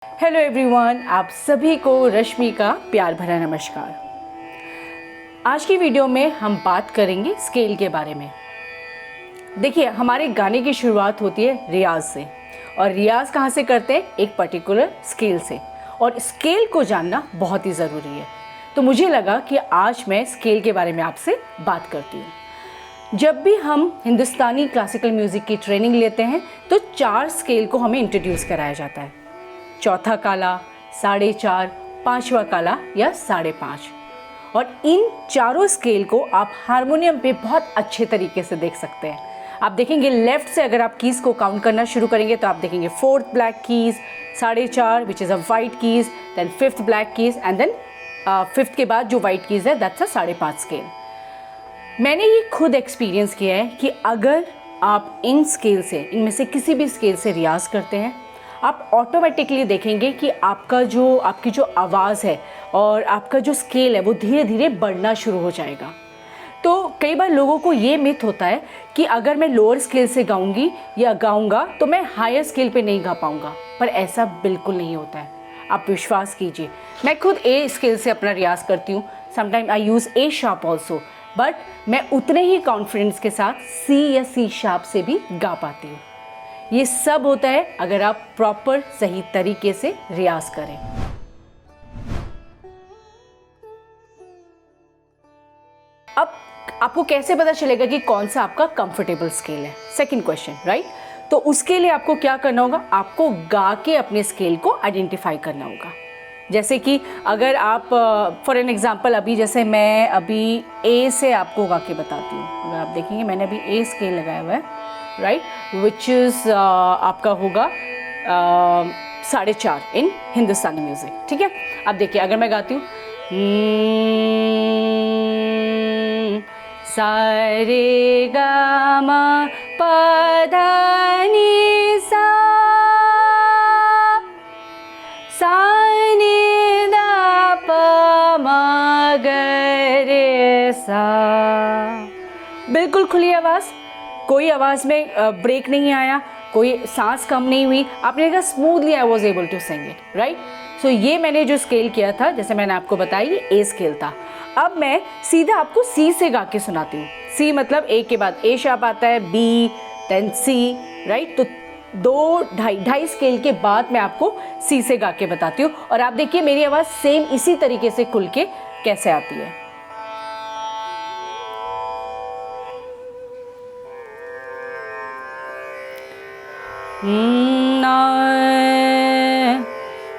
Hello everyone, आप सभी को रश्मि का प्यार भरा नमस्कार। आज की वीडियो में हम बात करेंगे स्केल के बारे में। देखिए, हमारे गाने की शुरुआत होती है रियाज से, और रियाज कहाँ से करते हैं? एक पर्टिकुलर स्केल से, और स्केल को जानना बहुत ही ज़रूरी है। तो मुझे लगा कि आज मैं स्केल के बारे में आपसे बात करती हूँ। जब भी हम हिंदुस्तानी क्लासिकल म्यूज़िक की ट्रेनिंग लेते हैं तो 4 स्केल को हमें इंट्रोड्यूस कराया जाता है। चौथा काला, 4.5, पांचवा काला या 5.5। और इन चारों स्केल को आप हारमोनियम पे बहुत अच्छे तरीके से देख सकते हैं। आप देखेंगे लेफ्ट से अगर आप कीज़ को काउंट करना शुरू करेंगे तो आप देखेंगे 4th black keys, 4.5 which is a white keys, then 5th black keys, and then 5th के बाद जो वाइट कीज़ है दैट्स अ 5.5 स्केल। मैंने ये खुद एक्सपीरियंस किया है कि अगर आप इन स्केल से, इनमें से किसी भी स्केल से रियाज करते हैं, आप ऑटोमेटिकली देखेंगे कि आपकी जो आवाज़ है और आपका जो स्केल है वो धीरे धीरे बढ़ना शुरू हो जाएगा। तो कई बार लोगों को ये मिथ होता है कि अगर मैं लोअर स्केल से गाऊंगी या गाऊंगा तो मैं हायर स्केल पे नहीं गा पाऊंगा, पर ऐसा बिल्कुल नहीं होता है। आप विश्वास कीजिए, मैं खुद ए स्केल से अपना रियाज करती हूँ। Sometime I use A sharp also, but मैं उतने ही कॉन्फिडेंस के साथ सी या सी शार्प से भी गा पाती हूँ। ये सब होता है अगर आप प्रॉपर सही तरीके से रियाज करें। अब आपको कैसे पता चलेगा कि कौन सा आपका कंफर्टेबल स्केल है? Second question, right? तो उसके लिए आपको क्या करना होगा? आपको गा के अपने स्केल को आइडेंटिफाई करना होगा। जैसे कि अगर आप फॉर एन एग्जांपल, अभी जैसे मैं अभी ए से आपको गा के बताती हूँ। अगर आप देखेंगे मैंने अभी ए स्केल लगाया हुआ है, राइट, विच इज़ आपका होगा 4.5 इन हिंदुस्तानी म्यूज़िक। ठीक है, अब देखिए अगर मैं गाती हूँ सा रे गा मा पा धा नी सा, सा नी दा पा मा ग रे सा। बिल्कुल खुली आवाज़, कोई आवाज़ में ब्रेक नहीं आया, कोई सांस कम नहीं हुई। आपने देखा smoothly I was able to sing it, right? So ये मैंने जो स्केल किया था, जैसे मैंने आपको बताया, ये ए स्केल था। अब मैं सीधा आपको सी से गा के सुनाती हूँ। सी मतलब ए के बाद ए शार्प आता है, बी, देन सी, राइट? तो 2-2.5 स्केल के बाद मैं आपको सी से गा के बताती हूँ, और आप देखिए मेरी आवाज़ सेम इसी तरीके से खुल के कैसे आती है।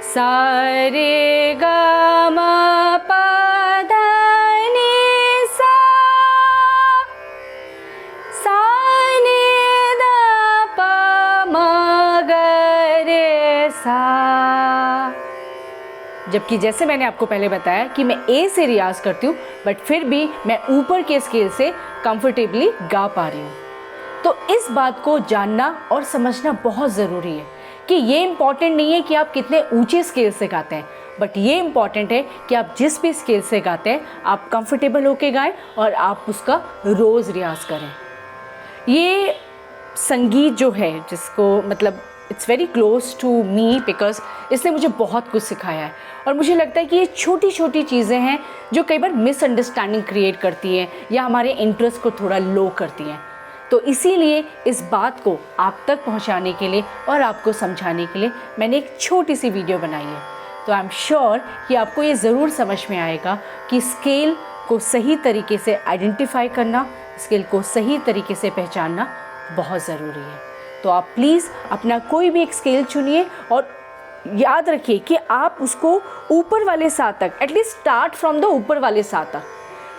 सा रे गा मा पा धा नी सा, सा नी दा पा मा ग रे सा। जबकि जैसे मैंने आपको पहले बताया कि मैं ए से रियाज करती हूँ, बट फिर भी मैं ऊपर के स्केल से कंफर्टेबली गा पा रही हूँ। तो इस बात को जानना और समझना बहुत ज़रूरी है कि ये इम्पॉर्टेंट नहीं है कि आप कितने ऊंचे स्केल से गाते हैं, बट ये इम्पॉर्टेंट है कि आप जिस भी स्केल से गाते हैं आप कंफर्टेबल होके गाएं और आप उसका रोज़ रियाज करें। ये संगीत जो है, जिसको मतलब it's very close to me, because इसने मुझे बहुत कुछ सिखाया है। और मुझे लगता है कि ये छोटी छोटी चीज़ें हैं जो कई बार मिसअंडरस्टैंडिंग क्रिएट करती हैं या हमारे इंटरेस्ट को थोड़ा लो करती हैं। तो इसीलिए इस बात को आप तक पहुंचाने के लिए और आपको समझाने के लिए मैंने एक छोटी सी वीडियो बनाई है। तो आई एम श्योर कि आपको ये ज़रूर समझ में आएगा कि स्केल को सही तरीके से आइडेंटिफाई करना, स्केल को सही तरीके से पहचानना बहुत ज़रूरी है। तो आप प्लीज़ अपना कोई भी एक स्केल चुनिए और याद रखिए कि आप उसको ऊपर वाले सा तक, एटलीस्ट स्टार्ट फ्रॉम द ऊपर वाले सा तक।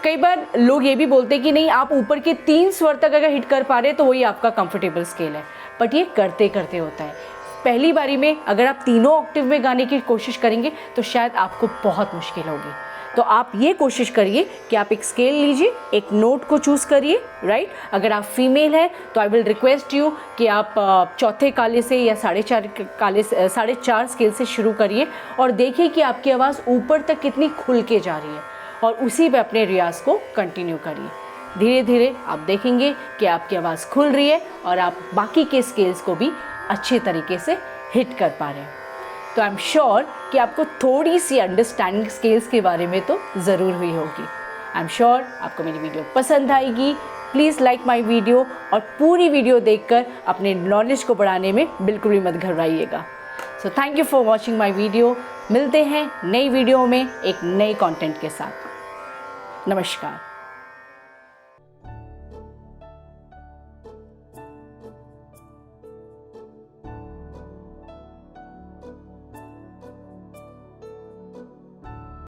कई बार लोग ये भी बोलते हैं कि नहीं, आप ऊपर के 3 स्वर तक अगर हिट कर पा रहे हैं तो वही आपका कंफर्टेबल स्केल है, बट ये करते करते होता है। पहली बारी में अगर आप तीनों ऑक्टेव में गाने की कोशिश करेंगे तो शायद आपको बहुत मुश्किल होगी। तो आप ये कोशिश करिए कि आप एक स्केल लीजिए, एक नोट को चूज़ करिए, राइट? अगर आप फीमेल हैं तो आई विल रिक्वेस्ट यू कि आप चौथे काले से या 4.5 स्केल से शुरू करिए और देखिए कि आपकी आवाज़ ऊपर तक कितनी खुल के जा रही है, और उसी पे अपने रियाज को कंटिन्यू करिए। धीरे धीरे आप देखेंगे कि आपकी आवाज़ खुल रही है और आप बाकी के स्केल्स को भी अच्छे तरीके से हिट कर पा रहे हैं। तो आई एम श्योर कि आपको थोड़ी सी अंडरस्टैंडिंग स्केल्स के बारे में तो ज़रूर हुई होगी। आई एम श्योर आपको मेरी वीडियो पसंद आएगी। प्लीज़ लाइक माई वीडियो और पूरी वीडियो देखकर अपने नॉलेज को बढ़ाने में बिल्कुल भी मत घबराइएगा। So thank you for watching my video. मिलते हैं नई वीडियो में एक नए कंटेंट के साथ। नमस्कार।